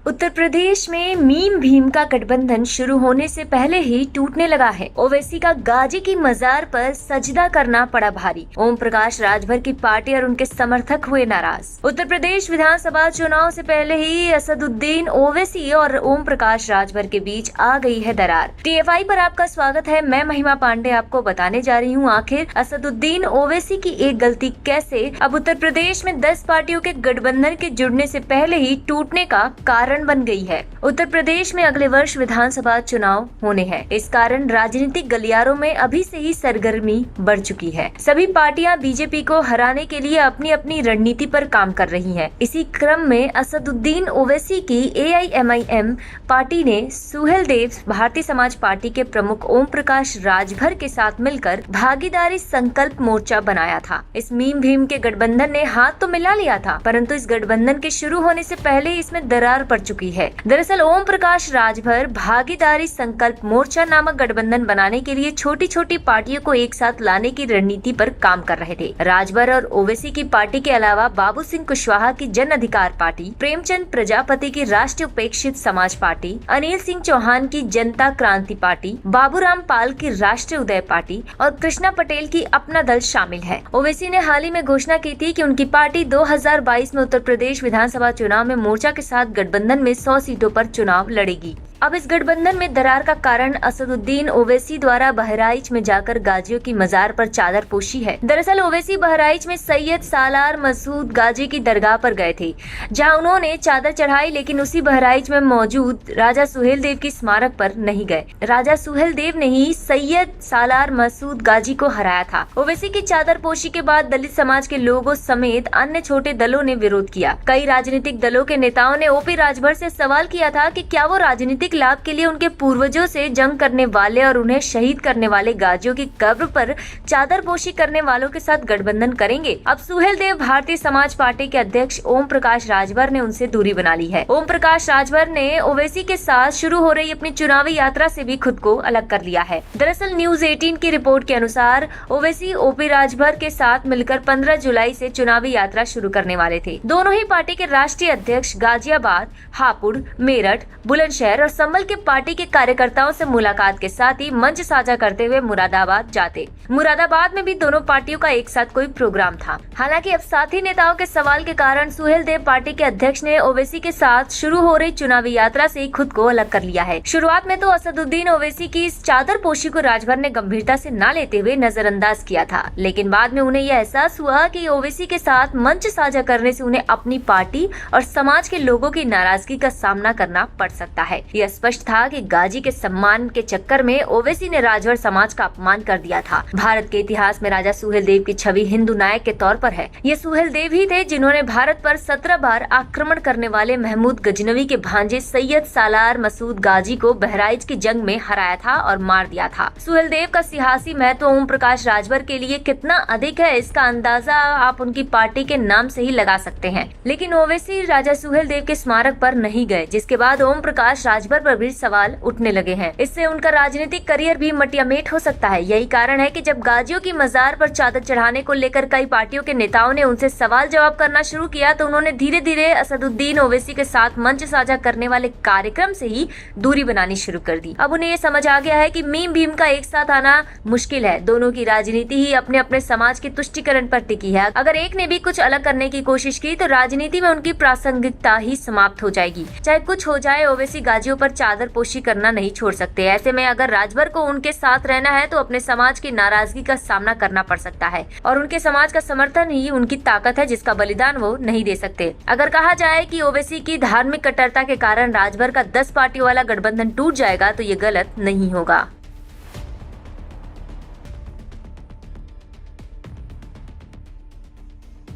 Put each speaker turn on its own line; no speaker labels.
उत्तर प्रदेश में मीम भीम का गठबंधन शुरू होने से पहले ही टूटने लगा है। ओवैसी का गाजी की मजार पर सजदा करना पड़ा भारी। ओम प्रकाश राजभर की पार्टी और उनके समर्थक हुए नाराज। उत्तर प्रदेश विधानसभा चुनाव से पहले ही असदुद्दीन ओवैसी और ओम प्रकाश राजभर के बीच आ गई है दरार। TFI पर आपका स्वागत है। मैं महिमा पांडे आपको बताने जा रही हूँ आखिर असदुद्दीन ओवैसी की एक गलती कैसे अब उत्तर प्रदेश में 10 पार्टियों के गठबंधन के जुड़ने से पहले ही टूटने का कारण बन गई है। उत्तर प्रदेश में अगले वर्ष विधानसभा चुनाव होने हैं। इस कारण राजनीतिक गलियारों में अभी से ही सरगर्मी बढ़ चुकी है। सभी पार्टियां बीजेपी को हराने के लिए अपनी अपनी रणनीति पर काम कर रही हैं। इसी क्रम में असदुद्दीन ओवैसी की AIMIM पार्टी ने सुहेलदेव भारतीय समाज पार्टी के प्रमुख ओम प्रकाश राजभर के साथ मिलकर भागीदारी संकल्प मोर्चा बनाया था। इस मीम भीम के गठबंधन ने हाथ तो मिला लिया था, परंतु इस गठबंधन के शुरू होने से पहले इसमें दरार पड़ चुकी है। दरअसल ओम प्रकाश राजभर भागीदारी संकल्प मोर्चा नामक गठबंधन बनाने के लिए छोटी छोटी पार्टियों को एक साथ लाने की रणनीति पर काम कर रहे थे। राजभर और ओवैसी की पार्टी के अलावा बाबू सिंह कुशवाहा की जन अधिकार पार्टी, प्रेमचंद प्रजापति की राष्ट्रीय उपेक्षित समाज पार्टी, अनिल सिंह चौहान की जनता क्रांति पार्टी, बाबूराम पाल की राष्ट्रीय उदय पार्टी और कृष्णा पटेल की अपना दल शामिल है। ओवैसी ने हाल ही में घोषणा की थी कि उनकी पार्टी 2022 में उत्तर प्रदेश विधानसभा चुनाव में मोर्चा के साथ गठबंधन में 100 सीटों पर चुनाव लड़ेगी। अब इस गठबंधन में दरार का कारण असदुद्दीन ओवैसी द्वारा बहराइच में जाकर गाजियों की मजार पर चादर पोशी है। दरअसल ओवैसी बहराइच में सैयद सालार मसूद गाजी की दरगाह पर गए थे, जहां उन्होंने चादर चढ़ाई, लेकिन उसी बहराइच में मौजूद राजा सुहेलदेव की स्मारक पर नहीं गए। राजा सुहेलदेव ने ही सैयद सालार मसूद गाजी को हराया था। ओवैसी की चादर पोशी के बाद दलित समाज के लोगों समेत अन्य छोटे दलों ने विरोध किया। कई राजनीतिक दलों के नेताओं ने OP राजभर से सवाल किया था कि क्या वो राजनीतिक लाभ के लिए उनके पूर्वजों से जंग करने वाले और उन्हें शहीद करने वाले गाजियों की कब्र पर चादरपोशी करने वालों के साथ गठबंधन करेंगे। अब सुहेलदेव भारतीय समाज पार्टी के अध्यक्ष ओम प्रकाश राजभर ने उनसे दूरी बना ली है। ओम प्रकाश राजभर ने ओवैसी के साथ शुरू हो रही अपनी चुनावी यात्रा से भी खुद को अलग कर लिया है। दरअसल न्यूज 18 की रिपोर्ट के अनुसार ओवैसी OP राजभर के साथ मिलकर 15 जुलाई से चुनावी यात्रा शुरू करने वाले थे। दोनों ही पार्टी के राष्ट्रीय अध्यक्ष गाजियाबाद, हापुड़, मेरठ, बुलंदशहर और संभल के पार्टी के कार्यकर्ताओं से मुलाकात के साथ ही मंच साझा करते हुए मुरादाबाद जाते। मुरादाबाद में भी दोनों पार्टियों का एक साथ कोई प्रोग्राम था। हालांकि अब साथी नेताओं के सवाल के कारण सुहेलदेव पार्टी के अध्यक्ष ने ओवैसी के साथ शुरू हो रही चुनावी यात्रा से खुद को अलग कर लिया है। शुरुआत में तो असदुद्दीन ओवैसी की इस चादरपोशी को राजभर ने गंभीरता से न लेते हुए नजरअंदाज किया था, लेकिन बाद में उन्हें यह एहसास हुआ कि ओवैसी के साथ मंच साझा करने से उन्हें अपनी पार्टी और समाज के लोगों की नाराजगी का सामना करना पड़ सकता है। यह स्पष्ट था कि गाजी के सम्मान के चक्कर में ओवैसी ने राजभर समाज का अपमान कर दिया था। भारत के इतिहास में राजा सुहेलदेव की छवि हिंदू नायक के तौर पर है। ये सुहेलदेव ही थे जिन्होंने भारत पर 17 बार आक्रमण करने वाले महमूद गजनवी के भांजे सैयद सालार मसूद गाजी को बहराइच की जंग में हराया था और मार दिया था। सुहेलदेव का सियासी महत्व ओम प्रकाश राजभर के लिए कितना अधिक है, इसका अंदाजा आप उनकी पार्टी के नाम से ही लगा सकते हैं। लेकिन ओवैसी राजा सुहेलदेव के स्मारक पर नहीं गए, जिसके बाद ओम प्रकाश राजभर पर भी सवाल उठने लगे हैं। इससे उनका राजनीतिक करियर भी मटियामेट हो सकता है। यही कारण है कि जब गाजियों की मजार पर चादर चढ़ाने को लेकर कई पार्टियों के नेताओं ने उनसे सवाल जवाब करना शुरू किया, तो उन्होंने धीरे धीरे असदुद्दीन ओवैसी के साथ मंच साझा करने वाले कार्यक्रम से ही दूरी बनानी शुरू कर दी। अब उन्हें ये समझ आ गया है कि मीम भीम का एक साथ आना मुश्किल है। दोनों की राजनीति ही अपने अपने समाज के तुष्टिकरण पर टिकी है। अगर एक ने भी कुछ अलग करने की कोशिश की तो राजनीति में उनकी प्रासंगिकता ही समाप्त हो जाएगी। चाहे कुछ हो जाए, ओवैसी गाजियों पर चादर पोशी करना नहीं छोड़ सकते। ऐसे में अगर राजभर को उनके साथ रहना है तो अपने समाज की नाराजगी का सामना करना पड़ सकता है, और उनके समाज का समर्थन ही उनकी ताकत है, जिसका बलिदान वो नहीं दे सकते। अगर कहा जाए कि ओवैसी की धार्मिक कट्टरता के कारण राजभर का 10 पार्टियों वाला गठबंधन टूट जाएगा तो ये गलत नहीं होगा।